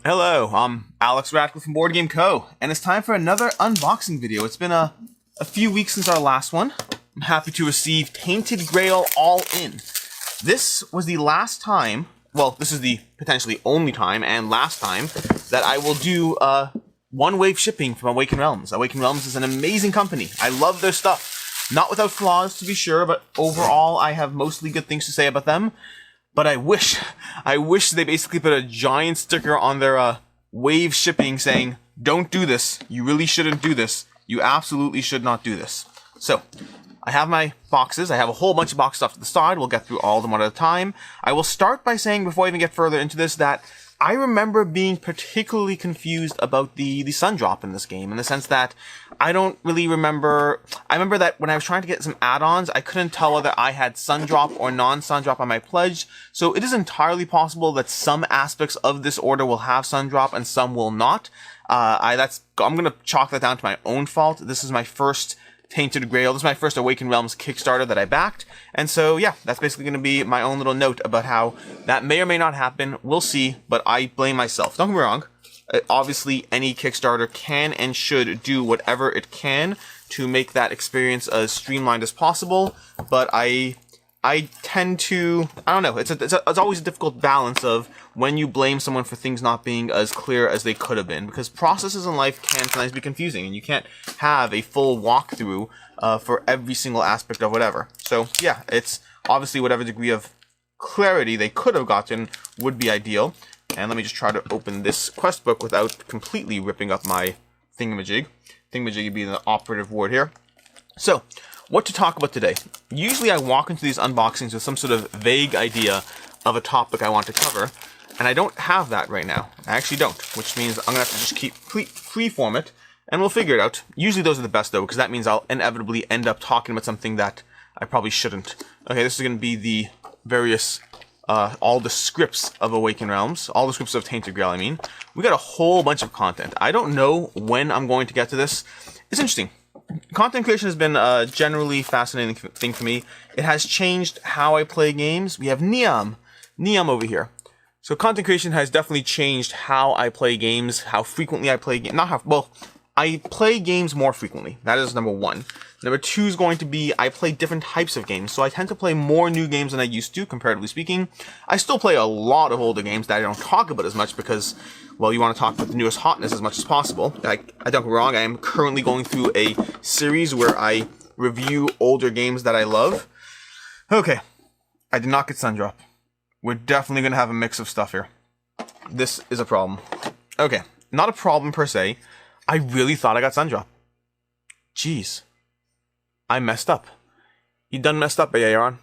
Hello, I'm Alex Radcliffe from Board Game Co. And it's time for another unboxing video. It's been a few weeks since our last one. I'm happy to receive Tainted Grail All In. This was the last time, well, this is the potentially only time and last time that I will do one-wave shipping from Awaken Realms. Awaken Realms is an amazing company. I love their stuff. Not without flaws, to be sure, but overall I have mostly good things to say about them. But I wish they basically put a giant sticker on their wave shipping saying, don't do this. You really shouldn't do this. You absolutely should not do this. So, I have my boxes. I have a whole bunch of box stuff to the side. We'll get through all of them one at a time. I will start by saying, before I even get further into this, that I remember being particularly confused about the sundrop in this game, in the sense that I don't really remember. I remember that when I was trying to get some add-ons, I couldn't tell whether I had sundrop or non-sundrop on my pledge. So it is entirely possible that some aspects of this order will have sundrop and some will not. I'm gonna chalk that down to my own fault. This is my first Tainted Grail. This is my first Awaken Realms Kickstarter that I backed. And so, yeah, that's basically going to be my own little note about how that may or may not happen. We'll see, but I blame myself. Don't get me wrong. Obviously, any Kickstarter can and should do whatever it can to make that experience as streamlined as possible, but I tend to, I don't know, it's always a difficult balance of when you blame someone for things not being as clear as they could have been, because processes in life can sometimes be confusing, and you can't have a full walkthrough for every single aspect of whatever. So yeah, it's obviously whatever degree of clarity they could have gotten would be ideal. And let me just try to open this quest book without completely ripping up my thingamajig. Thingamajig being the operative word here. So, what to talk about today? Usually I walk into these unboxings with some sort of vague idea of a topic I want to cover, and I don't have that right now. I actually don't, which means I'm going to have to just keep freeform it, and we'll figure it out. Usually those are the best though, because that means I'll inevitably end up talking about something that I probably shouldn't. Okay, this is going to be the various, all the scripts of Awaken Realms, all the scripts of Tainted Grail, I mean. We got a whole bunch of content. I don't know when I'm going to get to this. It's interesting. Content creation has been a generally fascinating thing for me. It has changed how I play games. We have Neom over here. So content creation has definitely changed how I play games, how frequently I play games. I play games more frequently. That is number one. Number two is going to be I play different types of games. So I tend to play more new games than I used to, comparatively speaking. I still play a lot of older games that I don't talk about as much because, well, you want to talk about the newest hotness as much as possible. I don't get me wrong, I am currently going through a series where I review older games that I love. Okay, I did not get Sundrop. We're definitely going to have a mix of stuff here. This is a problem. Okay, not a problem per se. I really thought I got Sundrop. Jeez. I messed up. You done messed up, Aaron.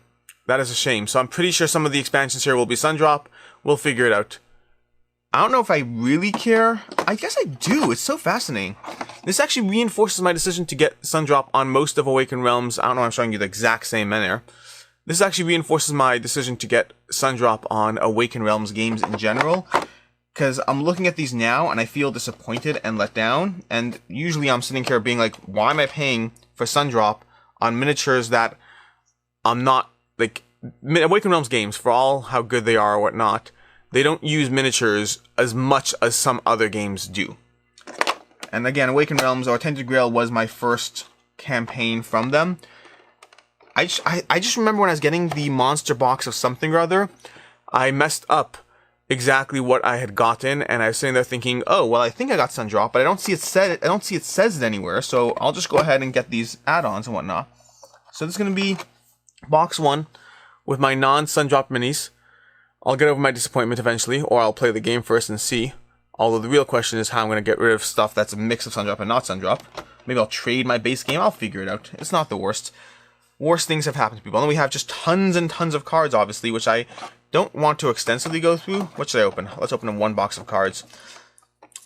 That is a shame. So I'm pretty sure some of the expansions here will be Sundrop. We'll figure it out. I don't know if I really care. I guess I do. It's so fascinating. This actually reinforces my decision to get Sundrop on most of Awaken Realms. I don't know, I'm showing you the exact same manner. This actually reinforces my decision to get Sundrop on Awaken Realms games in general. Because I'm looking at these now and I feel disappointed and let down. And usually I'm sitting here being like, why am I paying for Sundrop on miniatures that I'm not, like, Awaken Realms games, for all how good they are or whatnot, they don't use miniatures as much as some other games do. And again, Awaken Realms or Tainted Grail was my first campaign from them. I just remember when I was getting the monster box of something or other, I messed up exactly what I had gotten, and I was sitting there thinking, oh, well, I think I got Sundrop, but I don't see it says it anywhere, so I'll just go ahead and get these add-ons and whatnot. So this is going to be box one with my non-Sundrop minis. I'll get over my disappointment eventually, or I'll play the game first and see. Although the real question is how I'm going to get rid of stuff that's a mix of Sundrop and not Sundrop. Maybe I'll trade my base game, I'll figure it out. It's not the worst. Worse things have happened to people. And we have just tons and tons of cards, obviously, which I don't want to extensively go through. What should I open? Let's open one box of cards.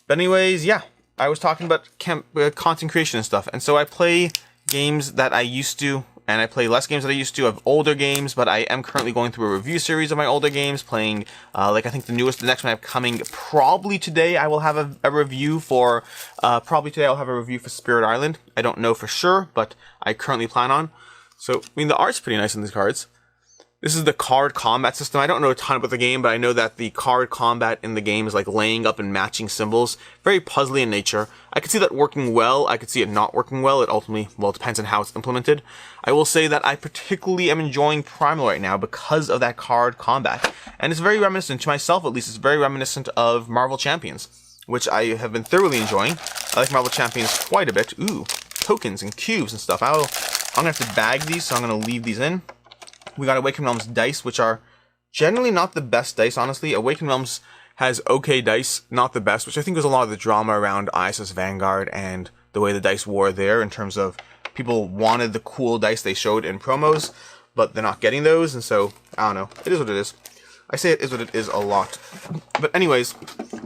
But anyways, yeah, I was talking about content creation and stuff. And so I play games that I used to, and I play less games that I used to of older games, but I am currently going through a review series of my older games, playing, like I think the next one I have coming, probably today I will have a review for, Spirit Island. I don't know for sure, but I currently plan on. So, I mean, the art's pretty nice on these cards. This is the card combat system. I don't know a ton about the game, but I know that the card combat in the game is like laying up and matching symbols. Very puzzly in nature. I could see that working well. I could see it not working well. It ultimately, well, it depends on how it's implemented. I will say that I particularly am enjoying Primal right now because of that card combat. And it's very reminiscent, to myself at least, it's very reminiscent of Marvel Champions, which I have been thoroughly enjoying. I like Marvel Champions quite a bit. Ooh, tokens and cubes and stuff. I'm going to have to bag these, so I'm going to leave these in. We got Awakened Realms dice, which are generally not the best dice, honestly. Awakened Realms has okay dice, not the best, which I think was a lot of the drama around ISS Vanguard and the way the dice were there in terms of people wanted the cool dice they showed in promos, but they're not getting those, and so, I don't know. It is what it is. I say it is what it is a lot. But anyways,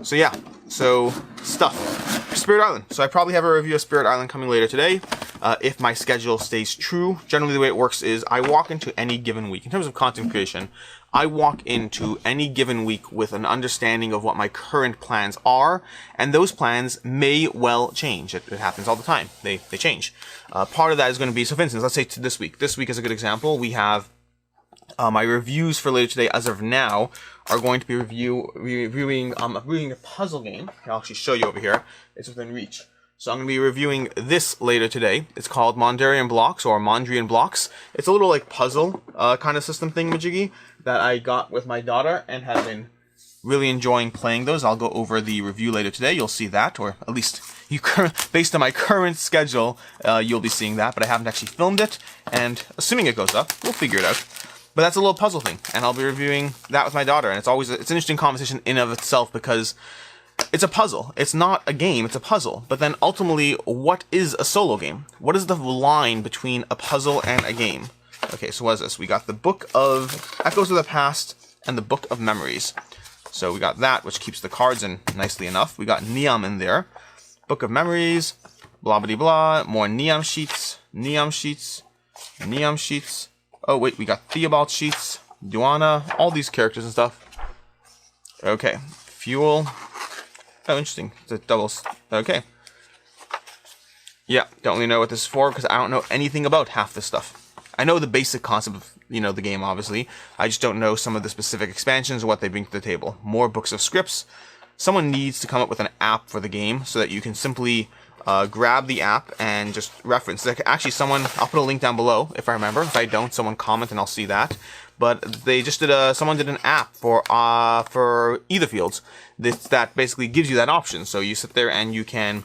so yeah. So, stuff. Spirit Island. So I probably have a review of Spirit Island coming later today. If my schedule stays true. Generally the way it works is I walk into any given week. In terms of content creation, I walk into any given week with an understanding of what my current plans are, and those plans may well change. It happens all the time. They change. Part of that is going to be, so for instance, let's say to this week. This week is a good example. We have my reviews for later today, as of now, are going to be reviewing a puzzle game. I'll actually show you over here. It's within reach. So I'm going to be reviewing this later today. It's called Mondrian Blocks, or Mondrian Blocks. It's a little like puzzle kind of system thing, majiggy, that I got with my daughter and have been really enjoying playing those. I'll go over the review later today. You'll see that, or at least based on my current schedule, you'll be seeing that. But I haven't actually filmed it, and assuming it goes up, we'll figure it out. But that's a little puzzle thing, and I'll be reviewing that with my daughter. And it's an interesting conversation in of itself because it's a puzzle. It's not a game, it's a puzzle. But then ultimately, what is a solo game? What is the line between a puzzle and a game? Okay, so what is this? We got the Book of Echoes of the Past and the Book of Memories. So we got that, which keeps the cards in nicely enough. We got Neom in there. Book of Memories, blah blah blah, more Neom sheets, Neom sheets, Neom sheets. Oh wait, we got Theobald sheets, Duana, all these characters and stuff. Okay, Fuel. Oh, interesting. It's a double. Okay. Yeah, don't really know what this is for because I don't know anything about half this stuff. I know the basic concept of, the game, obviously. I just don't know some of the specific expansions or what they bring to the table. More books of scripts. Someone needs to come up with an app for the game so that you can simply grab the app and just reference. Like, actually, I'll put a link down below if I remember. If I don't, someone comment and I'll see that. But they just someone did an app for Etherfields that basically gives you that option. So you sit there and you can,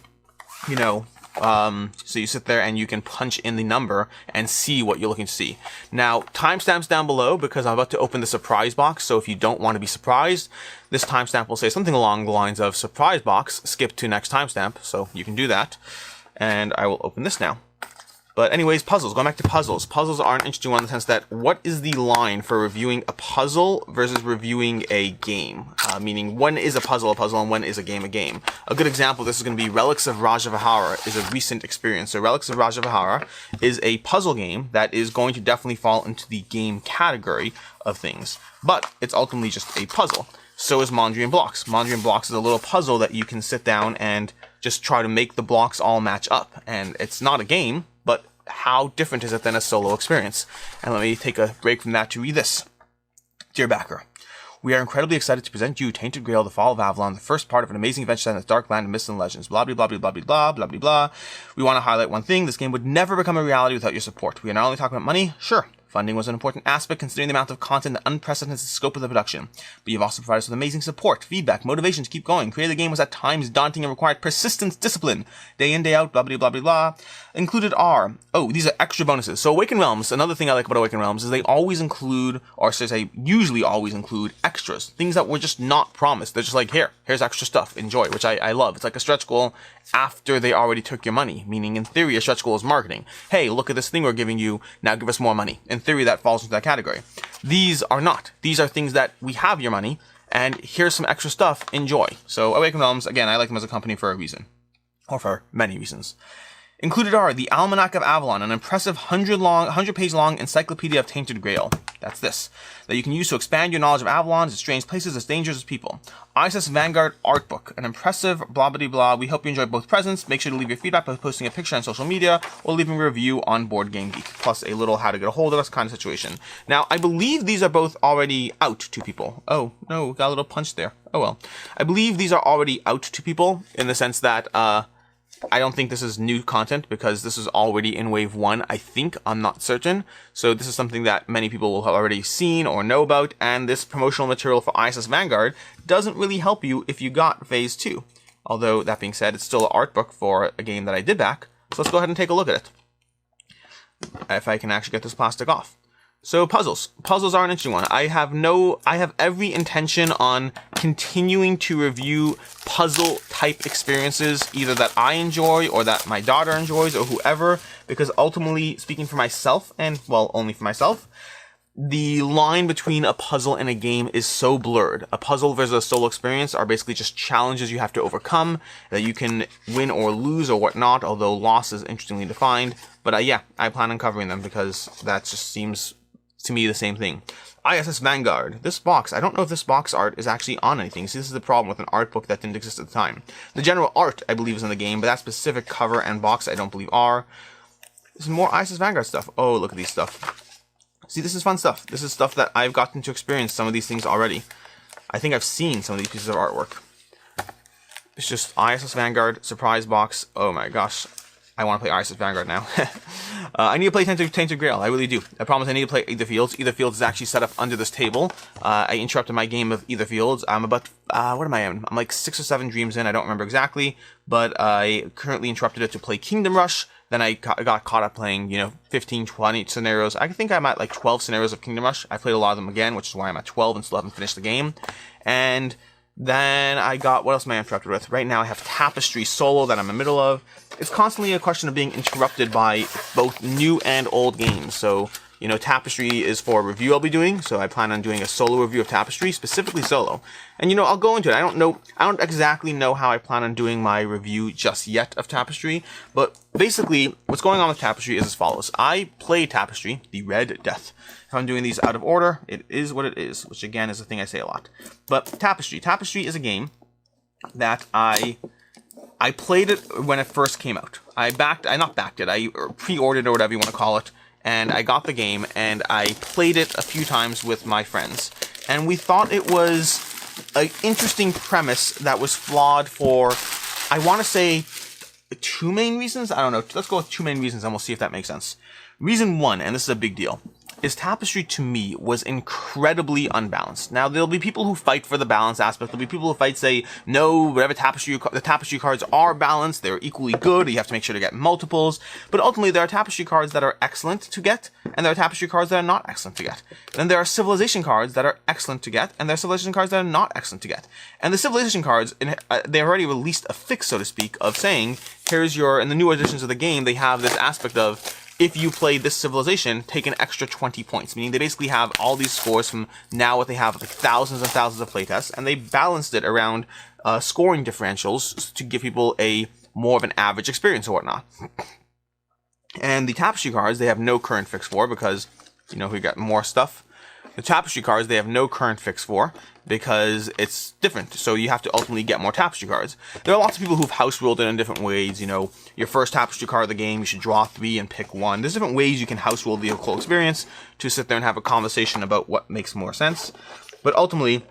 punch in the number and see what you're looking to see. Now, timestamps down below because I'm about to open the surprise box. So if you don't want to be surprised, this timestamp will say something along the lines of surprise box, skip to next timestamp. So you can do that. And I will open this now. But anyways, puzzles. Going back to puzzles. Puzzles are an interesting one in the sense that what is the line for reviewing a puzzle versus reviewing a game? Meaning, when is a puzzle and when is a game a game? A good example of this is going to be Relics of Rajavihara is a recent experience. So Relics of Rajavihara is a puzzle game that is going to definitely fall into the game category of things. But it's ultimately just a puzzle. So is Mondrian Blocks. Mondrian Blocks is a little puzzle that you can sit down and just try to make the blocks all match up. And it's not a game, but how different is it than a solo experience? And let me take a break from that to read this. Dear backer, we are incredibly excited to present you Tainted Grail, The Fall of Avalon, the first part of an amazing adventure set in the dark land of myths and legends. Blah, blah, blah, blah, blah, blah, blah, blah, blah. We want to highlight one thing. This game would never become a reality without your support. We are not only talking about money, sure. Funding was an important aspect considering the amount of content and unprecedented scope of the production. But you've also provided us with amazing support, feedback, motivation to keep going. Creating the game was at times daunting and required persistence, discipline. Day in, day out, blah, blah, blah, blah, blah. Included are, these are extra bonuses. So Awakened Realms, another thing I like about Awakened Realms is they always include, or should I say, usually always include extras. Things that were just not promised. They're just like, here's extra stuff, enjoy, which I love. It's like a stretch goal after they already took your money. Meaning, in theory, a stretch goal is marketing. Hey, look at this thing we're giving you, now give us more money. In theory, that falls into that category. These are not. These are things that we have your money, and here's some extra stuff, enjoy. So Awakened Realms, again, I like them as a company for a reason. Or for many reasons. Included are the Almanac of Avalon, an impressive 100-page long encyclopedia of Tainted Grail. That's this. That you can use to expand your knowledge of Avalon, its strange places, its dangers, its people. ISS Vanguard art book, an impressive blah blah blah. We hope you enjoy both presents. Make sure to leave your feedback by posting a picture on social media or leaving a review on Board Game Geek, plus a little how to get a hold of us kind of situation. Now, I believe these are both already out to people. Oh, no, got a little punch there. Oh well. I believe these are already out to people in the sense that, I don't think this is new content because this is already in Wave 1, I think. I'm not certain. So this is something that many people will have already seen or know about, and this promotional material for ISS Vanguard doesn't really help you if you got Phase 2. Although, that being said, it's still an art book for a game that I did back. So let's go ahead and take a look at it. If I can actually get this plastic off. So puzzles. Puzzles are an interesting one. I have every intention on continuing to review puzzle type experiences, either that I enjoy or that my daughter enjoys or whoever, because ultimately, speaking for myself, and well, only for myself, the line between a puzzle and a game is so blurred. A puzzle versus a solo experience are basically just challenges you have to overcome, that you can win or lose or whatnot, although loss is interestingly defined. But yeah, I plan on covering them because that just seems to me the same thing. ISS Vanguard. This box, I don't know if this box art is actually on anything. See, this is the problem with an art book that didn't exist at the time. The general art, I believe, is in the game, but that specific cover and box, I don't believe are. There's more ISS Vanguard stuff. Oh, look at these stuff. See, this is fun stuff. This is stuff that I've gotten to experience some of these things already. I think I've seen some of these pieces of artwork. It's just ISS Vanguard, surprise box. Oh my gosh. I want to play ISS Vanguard now. I need to play Tainted Grail. I really do. I promise I need to play Etherfields. Etherfields is actually set up under this table. I interrupted my game of Etherfields. I'm about, what am I in? I'm like 6 or 7 dreams in. I don't remember exactly. But I currently interrupted it to play Kingdom Rush. Then I got caught up playing, 15, 20 scenarios. I think I'm at like 12 scenarios of Kingdom Rush. I played a lot of them again, which is why I'm at 12 and still haven't finished the game. And then I got, what else am I interrupted with? Right now I have Tapestry solo that I'm in the middle of. It's constantly a question of being interrupted by both new and old games. So, Tapestry is for a review I'll be doing. So I plan on doing a solo review of Tapestry, specifically solo. And, I'll go into it. I don't exactly know how I plan on doing my review just yet of Tapestry. But basically, what's going on with Tapestry is as follows. I play Tapestry, the Red Death. If I'm doing these out of order, it is what it is, which again is a thing I say a lot. But Tapestry is a game that I played it when it first came out. I pre-ordered or whatever you want to call it, and I got the game and I played it a few times with my friends. And we thought it was an interesting premise that was flawed for, I want to say, 2 main reasons? I don't know. Let's go with 2 main reasons and we'll see if that makes sense. Reason 1, and this is a big deal, is Tapestry to me was incredibly unbalanced. Now, there'll be people who fight for the balance aspect. There'll be people who say, no, whatever the Tapestry cards are balanced, they're equally good, you have to make sure to get multiples. But ultimately, there are Tapestry cards that are excellent to get, and there are Tapestry cards that are not excellent to get. Then there are Civilization cards that are excellent to get, and there are Civilization cards that are not excellent to get. And the Civilization cards, they already released a fix, so to speak, of saying, here's in the new editions of the game, they have this aspect of, if you play this civilization, take an extra 20 points. Meaning they basically have all these scores from now what they have, like thousands and thousands of playtests, and they balanced it around scoring differentials to give people more of an average experience or whatnot. And the Tapestry cards, they have no current fix for because, we got more stuff. The Tapestry cards, they have no current fix for because it's different. So you have to ultimately get more Tapestry cards. There are lots of people who've house ruled it in different ways. Your first Tapestry card of the game, you should draw 3 and pick 1. There's different ways you can house rule the whole experience to sit there and have a conversation about what makes more sense. But ultimately,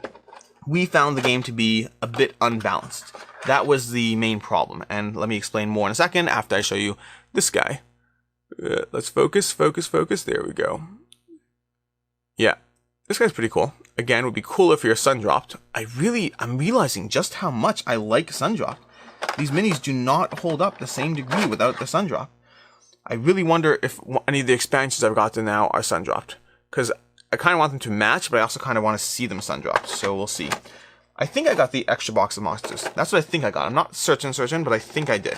we found the game to be a bit unbalanced. That was the main problem. And let me explain more in a second after I show you this guy. Let's focus. There we go. Yeah. This guy's pretty cool. Again, would be cool if you're sundropped. I'm realizing just how much I like sundrop. These minis do not hold up the same degree without the sundrop. I really wonder if any of the expansions I've got to now are sundropped. Because I kind of want them to match, but I also kind of want to see them sundropped. So we'll see. I think I got the extra box of monsters. That's what I think I got. I'm not certain, but I think I did.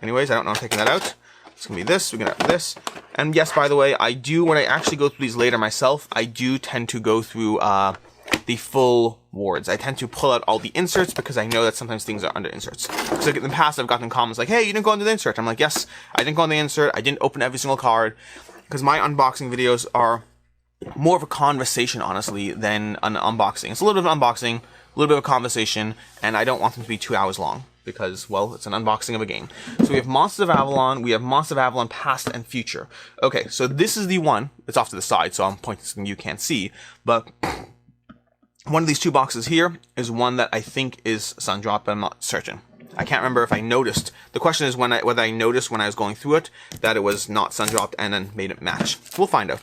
Anyways, I don't know I'm taking that out. It's going to be this, we're going to have this. And yes, by the way, when I actually go through these later myself, I do tend to go through the full wards. I tend to pull out all the inserts because I know that sometimes things are under inserts. So in the past, I've gotten comments like, hey, you didn't go into the insert. I'm like, yes, I didn't go on the insert. I didn't open every single card, because my unboxing videos are more of a conversation, honestly, than an unboxing. It's a little bit of unboxing, a little bit of a conversation, and I don't want them to be 2 hours long because, well, it's an unboxing of a game. So we have Monsters of Avalon, we have Monsters of Avalon Past and Future. Okay, so this is the one. It's off to the side, so I'm pointing to something you can't see, but one of these two boxes here is one that I think is Sundrop, but I'm not certain. I can't remember if I noticed. The question is whether I noticed when I was going through it that it was not Sundropped and then made it match. We'll find out.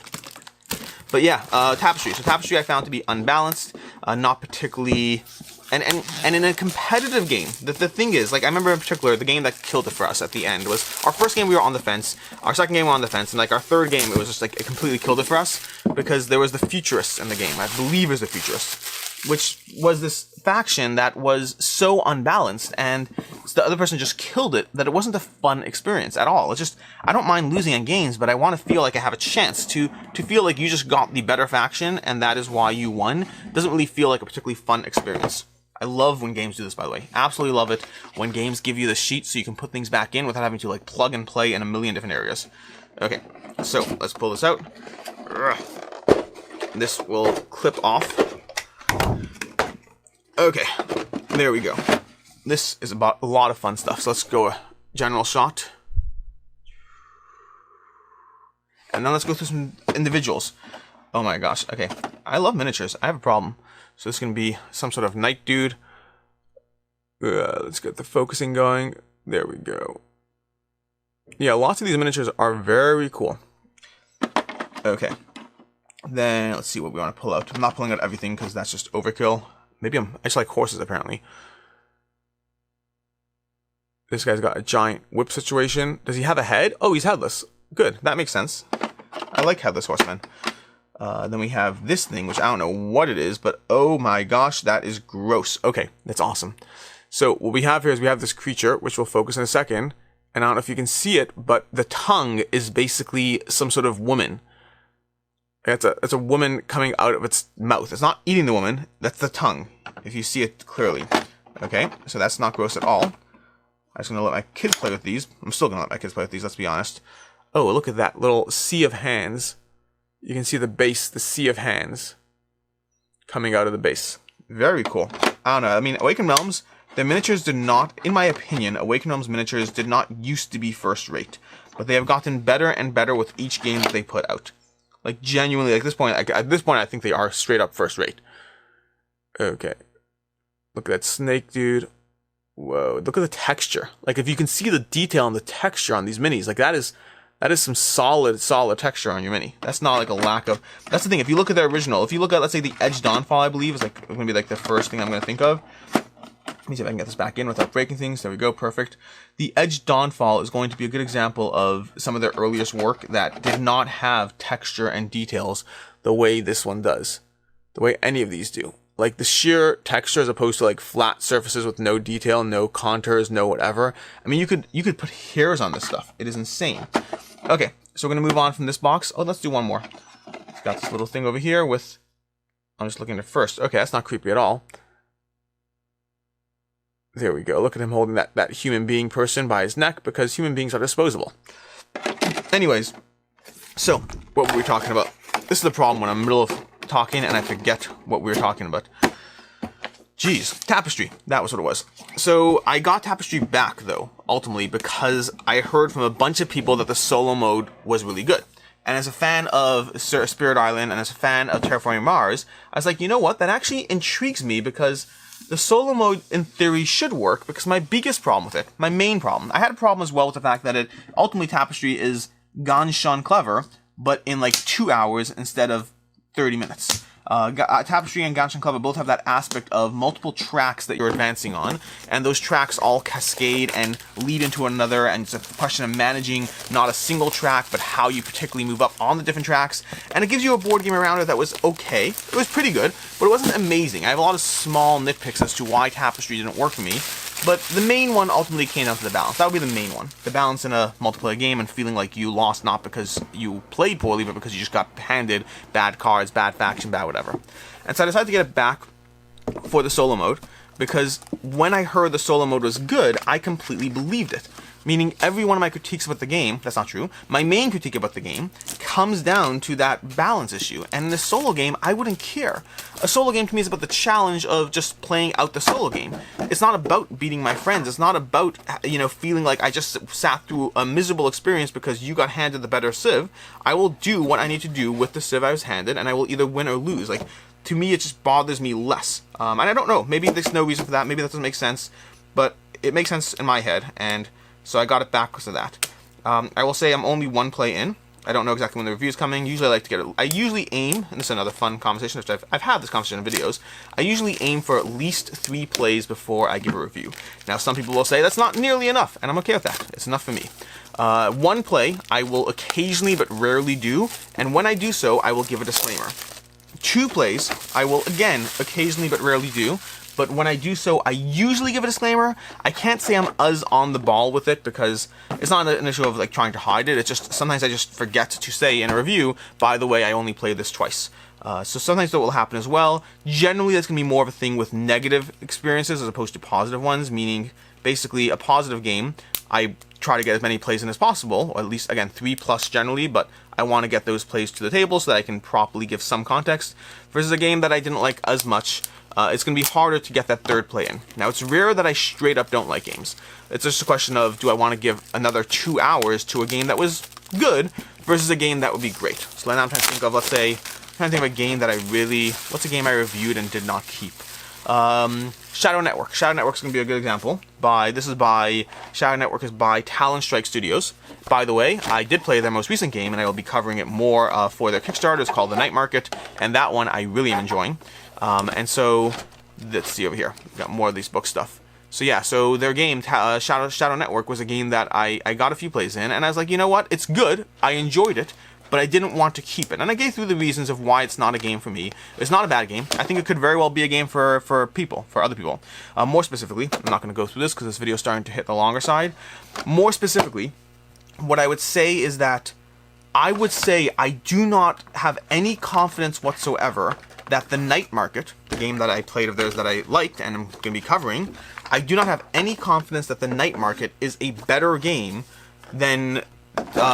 But yeah, Tapestry. So Tapestry I found to be unbalanced, not particularly, and in a competitive game. The thing is, like, I remember in particular, the game that killed it for us at the end was our first game we were on the fence, our second game we were on the fence, and like our third game it was just like it completely killed it for us because there was the Futurists in the game. I believe it was the Futurists, which was this faction that was so unbalanced, and the other person just killed it that it wasn't a fun experience at all. It's just, I don't mind losing in games, but I want to feel like I have a chance to feel like you just got the better faction, and that is why you won. It doesn't really feel like a particularly fun experience. I love when games do this, by the way. Absolutely love it when games give you the sheet so you can put things back in without having to like plug and play in a million different areas. Okay, so let's pull this out. This will clip off. Okay, there we go. This is about a lot of fun stuff. So let's go a general shot. And now let's go through some individuals. Oh my gosh, okay. I love miniatures. I have a problem. So this is going to be some sort of knight dude. Let's get the focusing going. There we go. Yeah, lots of these miniatures are very cool. Okay. Then let's see what we want to pull out. I'm not pulling out everything because that's just overkill. Maybe I just like horses, apparently. This guy's got a giant whip situation. Does he have a head? Oh, he's headless. Good, that makes sense. I like headless horsemen. Then we have this thing, which I don't know what it is, but oh my gosh, that is gross. Okay, that's awesome. So what we have here is we have this creature, which we'll focus in a second. And I don't know if you can see it, but the tongue is basically some sort of woman. It's a woman coming out of its mouth. It's not eating the woman. That's the tongue, if you see it clearly. Okay, so that's not gross at all. I'm just going to let my kids play with these. I'm still going to let my kids play with these, let's be honest. Oh, look at that little sea of hands. You can see the base, the sea of hands coming out of the base. Very cool. I don't know. I mean, Awakened Realms, the miniatures did not, in my opinion, Awakened Realms miniatures did not used to be first rate. But they have gotten better and better with each game that they put out. Like, genuinely, at this point, I think they are straight up first rate. Okay. Look at that snake, dude. Whoa, look at the texture. Like, if you can see the detail and the texture on these minis, like, that is some solid texture on your mini. That's not like a lack of... That's the thing, if you look at the original, if you look at, let's say, the Edge Dawnfall, I believe, is like going to be like the first thing I'm going to think of. Let me see if I can get this back in without breaking things. There we go, perfect. The Edge Dawnfall is going to be a good example of some of their earliest work that did not have texture and details the way this one does. The way any of these do. Like the sheer texture as opposed to like flat surfaces with no detail, no contours, no whatever. I mean, you could put hairs on this stuff. It is insane. Okay, so we're going to move on from this box. Oh, let's do one more. Got this little thing over here with... I'm just looking at it first. Okay, that's not creepy at all. There we go. Look at him holding that human being person by his neck because human beings are disposable. Anyways, so what were we talking about? This is the problem when I'm in the middle of talking and I forget what we were talking about. Jeez, Tapestry. That was what it was. So I got Tapestry back though, ultimately, because I heard from a bunch of people that the solo mode was really good. And as a fan of Spirit Island and as a fan of Terraforming Mars, I was like, you know what? That actually intrigues me because the solo mode, in theory, should work because my biggest problem with it, my main problem, I had a problem as well with the fact that ultimately Tapestry is Ganshan clever, but in like 2 hours instead of 30 minutes. Tapestry and Ganshan Clever both have that aspect of multiple tracks that you're advancing on, and those tracks all cascade and lead into another, and it's a question of managing not a single track, but how you particularly move up on the different tracks, and it gives you a board game around it that was okay. It was pretty good, but it wasn't amazing. I have a lot of small nitpicks as to why Tapestry didn't work for me, but the main one ultimately came down to the balance. That would be the main one. The balance in a multiplayer game and feeling like you lost not because you played poorly, but because you just got handed bad cards, bad faction, bad whatever. And so I decided to get it back for the solo mode, because when I heard the solo mode was good, I completely believed it. Meaning every one of my critiques about the game, that's not true, my main critique about the game comes down to that balance issue. And in a solo game, I wouldn't care. A solo game to me is about the challenge of just playing out the solo game. It's not about beating my friends. It's not about, you know, feeling like I just sat through a miserable experience because you got handed the better civ. I will do what I need to do with the civ I was handed, and I will either win or lose. Like, to me, it just bothers me less. And I don't know, maybe there's no reason for that, maybe that doesn't make sense, but it makes sense in my head, and so I got it back because of that. I will say I'm only one play in. I don't know exactly when the review's coming. Usually I like to get it. I usually aim, and this is another fun conversation, which I've had this conversation in videos. I usually aim for at least 3 plays before I give a review. Now, some people will say that's not nearly enough, and I'm okay with that. It's enough for me. 1 play I will occasionally but rarely do, and when I do so, I will give a disclaimer. 2 plays I will, again, occasionally but rarely do, but when I do so, I usually give a disclaimer. I can't say I'm as on the ball with it because it's not an issue of like trying to hide it. It's just sometimes I just forget to say in a review, by the way, I only played this twice. So sometimes that will happen as well. Generally, that's going to be more of a thing with negative experiences as opposed to positive ones, meaning basically a positive game, I try to get as many plays in as possible, or at least, again, 3+ generally, but I want to get those plays to the table so that I can properly give some context, versus a game that I didn't like as much. It's going to be harder to get that 3rd play in. Now, it's rare that I straight up don't like games. It's just a question of, do I want to give another 2 hours to a game that was good versus a game that would be great? So now I'm trying to think of, let's say, I'm trying to think of a game that I really, what's a game I reviewed and did not keep? Shadow Network. Shadow Network is going to be a good example. Shadow Network is by Talon Strike Studios. By the way, I did play their most recent game, and I will be covering it more for their Kickstarter. It's called The Night Market, and that one I really am enjoying. And so, let's see over here. We've got more of these book stuff. So yeah, so their game, Shadow Network, was a game that I got a few plays in, and I was like, you know what? It's good. I enjoyed it, but I didn't want to keep it. And I gave through the reasons of why it's not a game for me. It's not a bad game. I think it could very well be a game for other people. More specifically, I'm not going to go through this because this video is starting to hit the longer side. More specifically, what I would say is that I do not have any confidence whatsoever that The Night Market, the game that I played of theirs that I liked and I'm going to be covering, I do not have any confidence that The Night Market is a better game than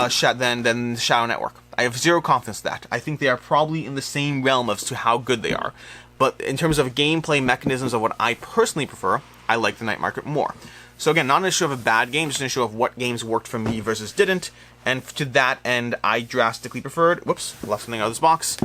Shadow Network. I have zero confidence in that. I think they are probably in the same realm as to how good they are. But in terms of gameplay mechanisms of what I personally prefer, I like The Night Market more. So again, not an issue of a bad game, just an issue of what games worked for me versus didn't. And to that end, I drastically preferred, whoops, left something out of this box.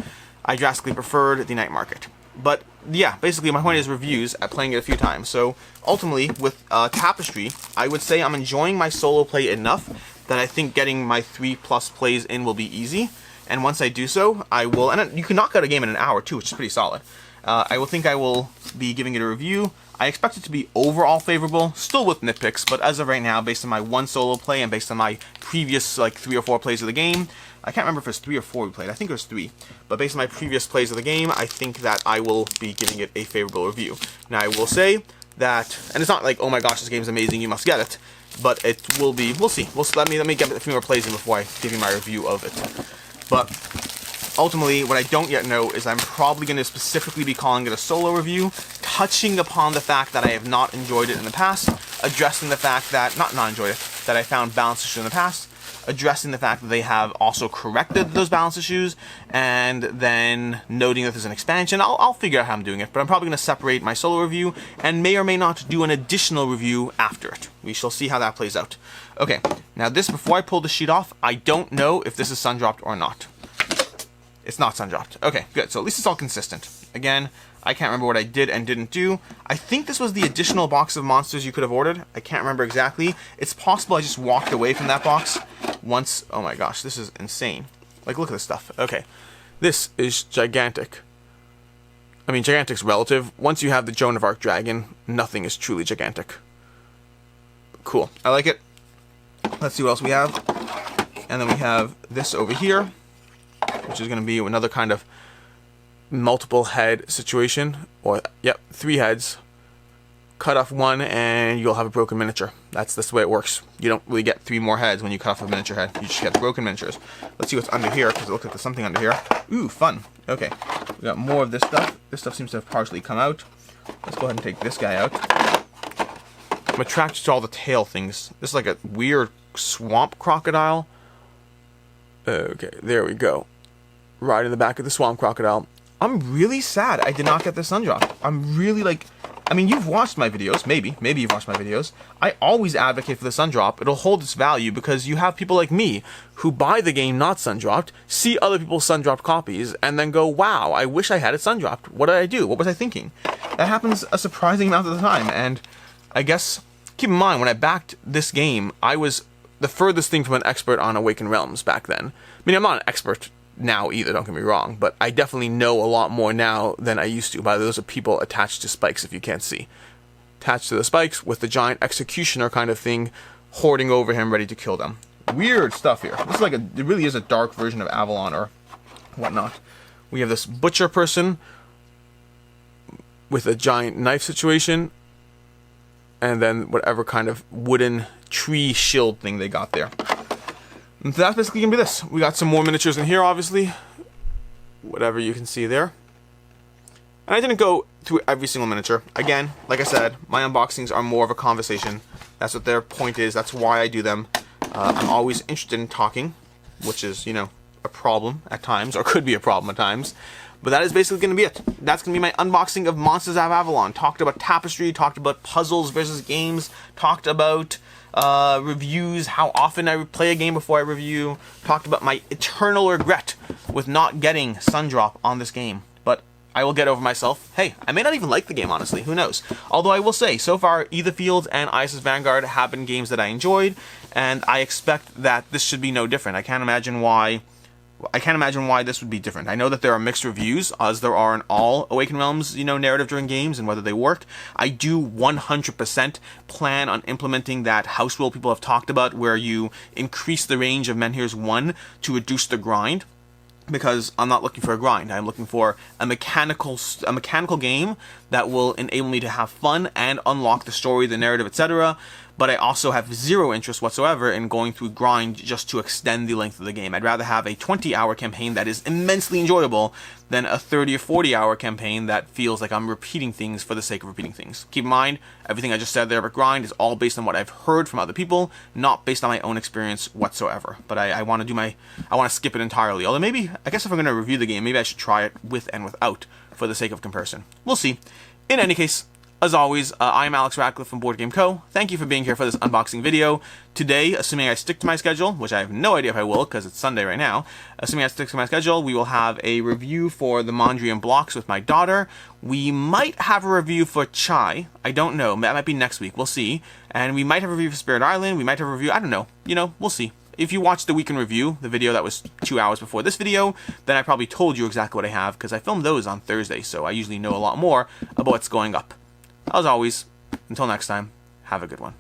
I drastically preferred The Night Market. But yeah, basically my point is reviews at playing it a few times. So ultimately, with Tapestry, I would say I'm enjoying my solo play enough that I think getting my 3+ plays in will be easy. And once I do so, I will, and you can knock out a game in an hour too, which is pretty solid. I will be giving it a review. I expect it to be overall favorable, still with nitpicks, but as of right now, based on my 1 solo play and based on my previous like 3 or 4 plays of the game, I can't remember if it's 3 or 4 we played, I think it was 3, but based on my previous plays of the game, I think that I will be giving it a favorable review. Now I will say that, and it's not like, oh my gosh, this game is amazing, you must get it, but it will be, we'll see. Let me get a few more plays in before I give you my review of it. But ultimately, what I don't yet know is I'm probably going to specifically be calling it a solo review, touching upon the fact that I have not enjoyed it in the past, addressing the fact that, not enjoyed it, that I found balance issues in the past, addressing the fact that they have also corrected those balance issues, and then noting that there's an expansion. I'll figure out how I'm doing it, but I'm probably going to separate my solo review and may or may not do an additional review after it. We shall see how that plays out. Okay, now this, before I pull the sheet off, I don't know if this is sundropped or not. It's not sundropped. Okay, good. So at least it's all consistent. Again, I can't remember what I did and didn't do. I think this was the additional box of monsters you could have ordered. I can't remember exactly. It's possible I just walked away from that box once. Oh my gosh, this is insane. Like, look at this stuff. Okay, this is gigantic. I mean, gigantic's relative. Once you have the Joan of Arc dragon, nothing is truly gigantic. Cool. I like it. Let's see what else we have. And then we have this over here, which is going to be another kind of multiple head situation, or yep, 3 heads. Cut off 1 and you'll have a broken miniature. That's the way it works. You don't really get 3 more heads when you cut off a miniature head. You just get broken miniatures. Let's see what's under here, because it looks like there's something under here. Ooh, fun. Okay, we got more of this stuff. This stuff seems to have partially come out. Let's go ahead and take this guy out. I'm attracted to all the tail things. This is like a weird swamp crocodile. Okay, there we go. Right in the back of the swamp crocodile. I'm really sad I did not get the sundrop. I'm really like... I mean, you've watched my videos, maybe you've watched my videos. I always advocate for the sundrop. It'll hold its value because you have people like me who buy the game not sundropped, see other people's sundropped copies, and then go, wow, I wish I had it sundropped. What did I do? What was I thinking? That happens a surprising amount of the time, and I guess, keep in mind, when I backed this game, I was the furthest thing from an expert on Awakened Realms back then. I mean, I'm not an expert now either, don't get me wrong, but I definitely know a lot more now than I used to. By those are people attached to spikes, if you can't see. Attached to the spikes with the giant executioner kind of thing hoarding over him, ready to kill them. Weird stuff here. This is like it really is a dark version of Avalon or whatnot. We have this butcher person with a giant knife situation, and then whatever kind of wooden tree shield thing they got there. And that's basically going to be this. We got some more miniatures in here, obviously. Whatever you can see there. And I didn't go through every single miniature. Again, like I said, my unboxings are more of a conversation. That's what their point is. That's why I do them. I'm always interested in talking, which is, you know, a problem at times, or could be a problem at times. But that is basically going to be it. That's going to be my unboxing of Monsters of Avalon. Talked about Tapestry, talked about puzzles versus games, talked about reviews, how often I play a game before I review, talked about my eternal regret with not getting Sundrop on this game. But I will get over myself. Hey, I may not even like the game, honestly. Who knows? Although I will say, so far, Etherfields and ISIS Vanguard have been games that I enjoyed, and I expect that this should be no different. I can't imagine why this would be different. I know that there are mixed reviews, as there are in all Awakened Realms, you know, narrative-driven games, and whether they work. I do 100% plan on implementing that house rule people have talked about, where you increase the range of Menhirs 1 to reduce the grind. Because I'm not looking for a grind. I'm looking for a mechanical game that will enable me to have fun and unlock the story, the narrative, etc. But I also have zero interest whatsoever in going through grind just to extend the length of the game. I'd rather have a 20-hour campaign that is immensely enjoyable than a 30 or 40-hour campaign that feels like I'm repeating things for the sake of repeating things. Keep in mind, everything I just said there about grind is all based on what I've heard from other people, not based on my own experience whatsoever. But I want to skip it entirely. Although maybe, I guess if I'm going to review the game, maybe I should try it with and without for the sake of comparison. We'll see. In any case, as always, I'm Alex Radcliffe from Board Game Co. Thank you for being here for this unboxing video. Today, assuming I stick to my schedule, which I have no idea if I will because it's Sunday right now, assuming I stick to my schedule, we will have a review for the Mondrian blocks with my daughter. We might have a review for Chai. I don't know. That might be next week. We'll see. And we might have a review for Spirit Island. We might have a review. I don't know. You know, we'll see. If you watched the weekend review, the video that was 2 hours before this video, then I probably told you exactly what I have because I filmed those on Thursday, so I usually know a lot more about what's going up. As always, until next time, have a good one.